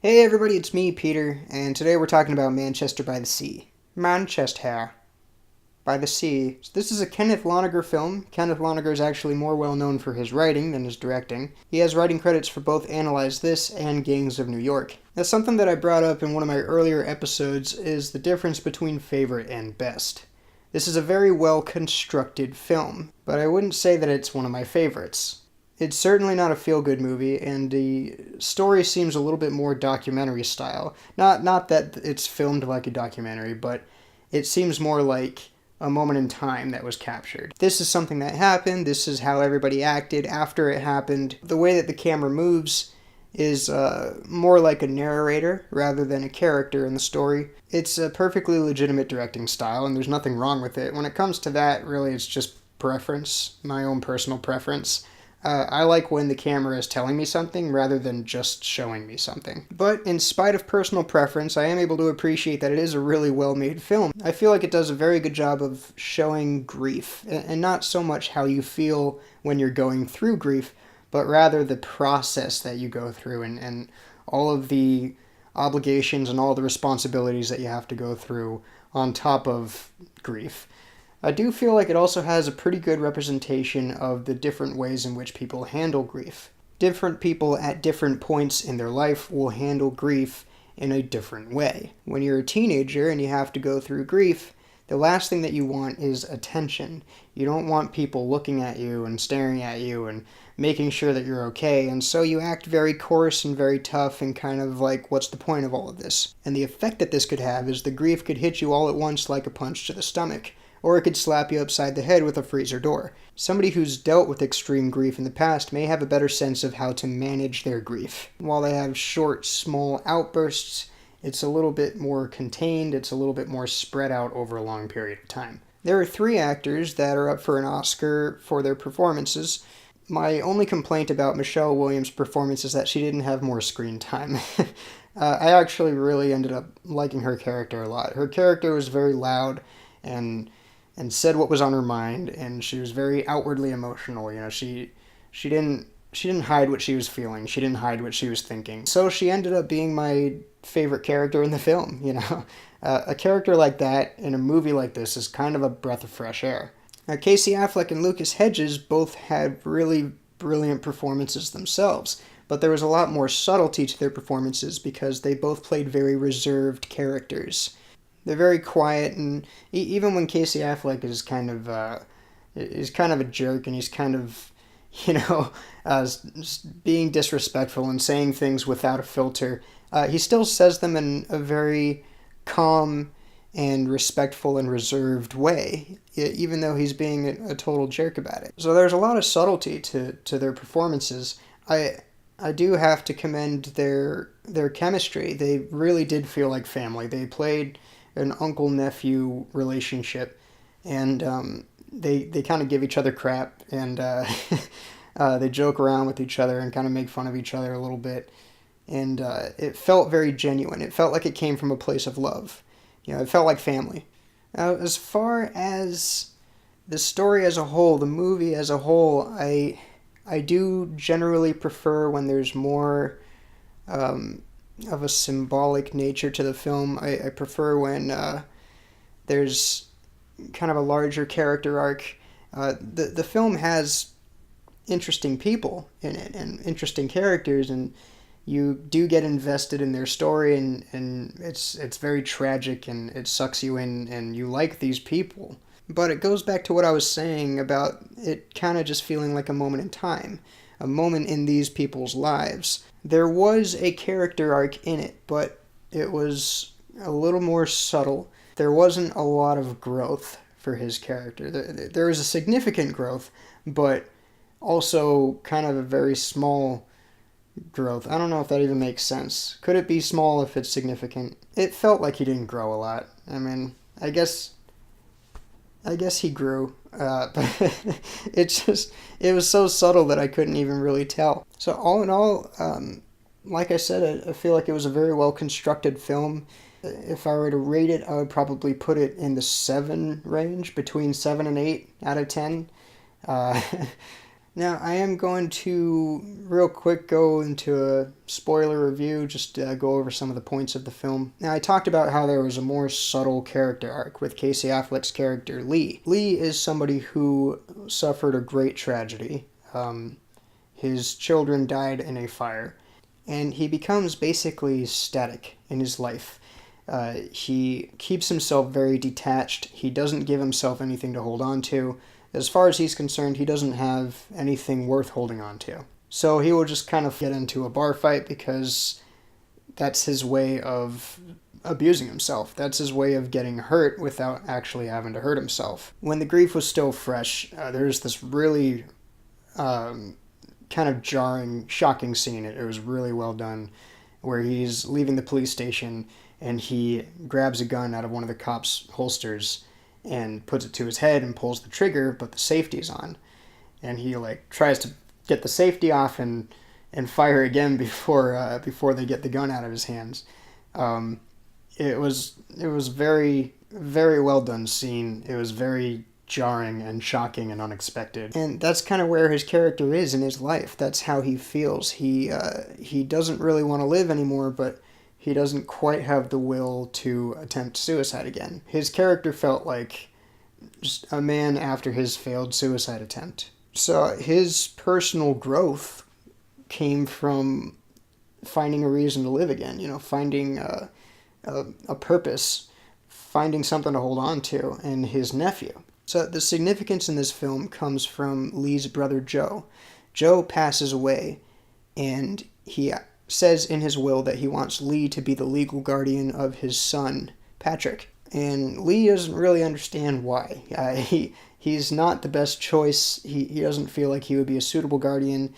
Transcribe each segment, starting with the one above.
Hey everybody, it's me, Peter, and today we're talking about Manchester by the Sea. Manchester by the Sea. So this is a Kenneth Lonerger film. Kenneth Lonerger is actually more well known for his writing than his directing. He has writing credits for both Analyze This and Gangs of New York. Now, something that I brought up in one of my earlier episodes is the difference between favorite and best. This is a very well constructed film, but I wouldn't say that it's one of my favorites. It's certainly not a feel-good movie, and the story seems a little bit more documentary style. Not that it's filmed like a documentary, but it seems more like a moment in time that was captured. This is something that happened. This is how everybody acted after it happened. The way that the camera moves is more like a narrator rather than a character in the story. It's a perfectly legitimate directing style, and there's nothing wrong with it. When it comes to that, really, it's just preference, my own personal preference. I like when the camera is telling me something rather than just showing me something. But in spite of personal preference, I am able to appreciate that it is a really well-made film. I feel like it does a very good job of showing grief, and not so much how you feel when you're going through grief, but rather the process that you go through and all of the obligations and all the responsibilities that you have to go through on top of grief. I do feel like it also has a pretty good representation of the different ways in which people handle grief. Different people at different points in their life will handle grief in a different way. When you're a teenager and you have to go through grief, the last thing that you want is attention. You don't want people looking at you and staring at you and making sure that you're okay, and so you act very coarse and very tough and kind of like, what's the point of all of this? And the effect that this could have is the grief could hit you all at once like a punch to the stomach, or it could slap you upside the head with a freezer door. Somebody who's dealt with extreme grief in the past may have a better sense of how to manage their grief. While they have short, small outbursts, it's a little bit more contained, it's a little bit more spread out over a long period of time. There are 3 actors that are up for an Oscar for their performances. My only complaint about Michelle Williams' performance is that she didn't have more screen time. I actually really ended up liking her character a lot. Her character was very loud and said what was on her mind, and she was very outwardly emotional. You know, she didn't hide what she was feeling. She didn't hide what she was thinking. So she ended up being my favorite character in the film. You know, a character like that in a movie like this is kind of a breath of fresh air. Now, Casey Affleck and Lucas Hedges both had really brilliant performances themselves, but there was a lot more subtlety to their performances because they both played very reserved characters. They're very quiet, and even when Casey Affleck is kind of a jerk, and he's kind of, being disrespectful and saying things without a filter, he still says them in a very calm and respectful and reserved way, even though he's being a total jerk about it. So there's a lot of subtlety to their performances. I do have to commend their chemistry. They really did feel like family. They played an uncle-nephew relationship, and they kind of give each other crap, and they joke around with each other and kind of make fun of each other a little bit, and it felt very genuine. It felt like it came from a place of love. You know, it felt like family. Now, as far as the story as a whole, the movie as a whole, I do generally prefer when there's more of a symbolic nature to the film. I prefer when there's kind of a larger character arc. The film has interesting people in it and interesting characters, and you do get invested in their story, and it's very tragic, and it sucks you in, and you like these people. But it goes back to what I was saying about it kind of just feeling like a moment in time, a moment in these people's lives. There was a character arc in it, but it was a little more subtle. There wasn't a lot of growth for his character. There was a significant growth, but also kind of a very small growth. I don't know if that even makes sense. Could it be small if it's significant? It felt like he didn't grow a lot. I mean, I guess he grew, but it was so subtle that I couldn't even really tell. So all in all, like I said, I feel like it was a very well constructed film. If I were to rate it, I would probably put it in the 7 range, between 7 and 8 out of 10. Now, I am going to real quick go into a spoiler review, just go over some of the points of the film. Now, I talked about how there was a more subtle character arc with Casey Affleck's character, Lee. Lee is somebody who suffered a great tragedy. His children died in a fire, and he becomes basically static in his life. He keeps himself very detached. He doesn't give himself anything to hold on to. As far as he's concerned, he doesn't have anything worth holding on to. So he will just kind of get into a bar fight because that's his way of abusing himself. That's his way of getting hurt without actually having to hurt himself. When the grief was still fresh, there's this really kind of jarring, shocking scene. It was really well done, where he's leaving the police station and he grabs a gun out of one of the cops' holsters and puts it to his head and pulls the trigger, but the safety's on. And he tries to get the safety off and fire again before they get the gun out of his hands. It was very, very well done scene. It was very jarring and shocking and unexpected. And that's kind of where his character is in his life. That's how he feels. He doesn't really want to live anymore, but he doesn't quite have the will to attempt suicide again. His character felt like just a man after his failed suicide attempt. So his personal growth came from finding a reason to live again, finding a purpose, finding something to hold on to, and his nephew. So the significance in this film comes from Lee's brother Joe. Joe passes away, and he says in his will that he wants Lee to be the legal guardian of his son, Patrick. And Lee doesn't really understand why. He's not the best choice. He doesn't feel like he would be a suitable guardian,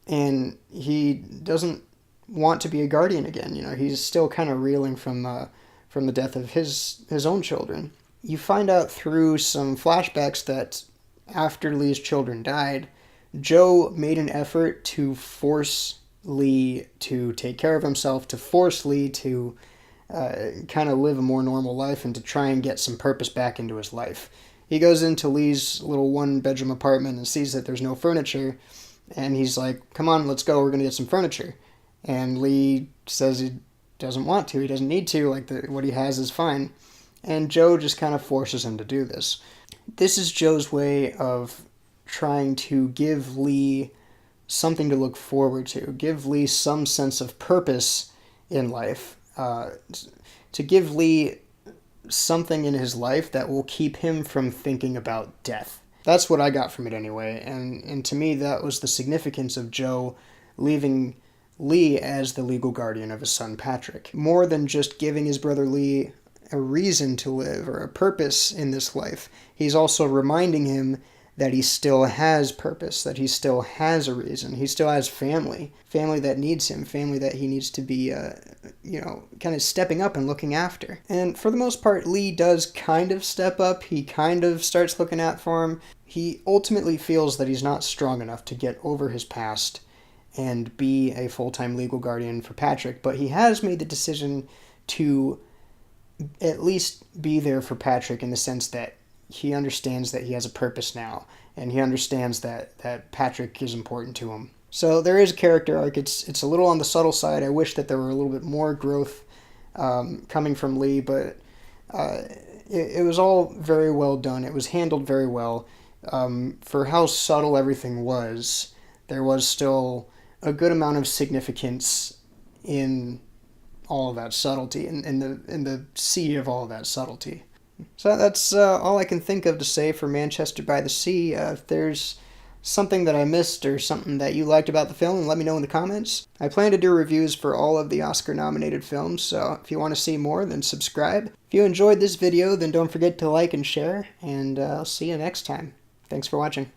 and he doesn't want to be a guardian again. He's still kind of reeling from the death of his own children. You find out through some flashbacks that after Lee's children died, Joe made an effort to force Lee to take care of himself, to force Lee to kind of live a more normal life and to try and get some purpose back into his life. He goes into Lee's little one-bedroom apartment and sees that there's no furniture, and he's like, come on, let's go, we're going to get some furniture. And Lee says he doesn't want to, he doesn't need to, what he has is fine. And Joe just kind of forces him to do this. This is Joe's way of trying to give Lee something to look forward to, give Lee some sense of purpose in life, to give Lee something in his life that will keep him from thinking about death. That's what I got from it anyway, and to me that was the significance of Joe leaving Lee as the legal guardian of his son Patrick. More than just giving his brother Lee a reason to live or a purpose in this life, he's also reminding him that he still has purpose, that he still has a reason, he still has family that needs him, family that he needs to be, kind of stepping up and looking after. And for the most part, Lee does kind of step up, he kind of starts looking out for him. He ultimately feels that he's not strong enough to get over his past and be a full-time legal guardian for Patrick, but he has made the decision to at least be there for Patrick in the sense that he understands that he has a purpose now, and he understands that Patrick is important to him. So there is a character arc. It's a little on the subtle side. I wish that there were a little bit more growth coming from Lee, but it was all very well done. It was handled very well. For how subtle everything was, there was still a good amount of significance in all of that subtlety, in the sea of all of that subtlety. So that's all I can think of to say for Manchester by the Sea. If there's something that I missed or something that you liked about the film, let me know in the comments. I plan to do reviews for all of the Oscar-nominated films, so if you want to see more, then subscribe. If you enjoyed this video, then don't forget to like and share, and I'll see you next time. Thanks for watching.